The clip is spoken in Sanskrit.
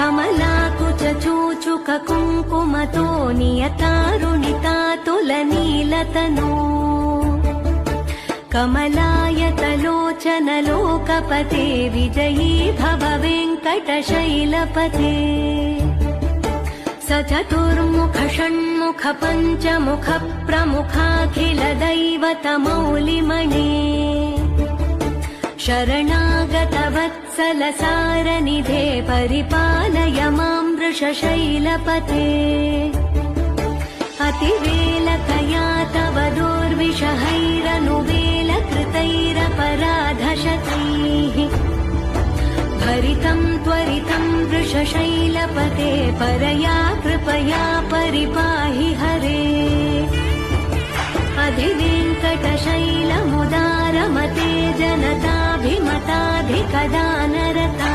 कमलाकुचूचुक कुङ्कुमतो नियतारुणितातुलनीलतनो कमलायतलोचन लोकपते विजयी भव वेङ्कटशैलपते स चतुर्मुख षण्मुख पञ्चमुख प्रमुखाखिल दैवतमौलिमणे शरणागत वत्सल सारनिधे परिपालय मां वृषशैलपते अतिवेलकया तव दुर्विषहैरनुवेलकृतैरपराधशतैः भरितं त्वरितं वृषशैलपते परया कृपया परिपाहि हरे अधिवेङ्कटशैलमुदारमते जनताभिमताधिकदानरता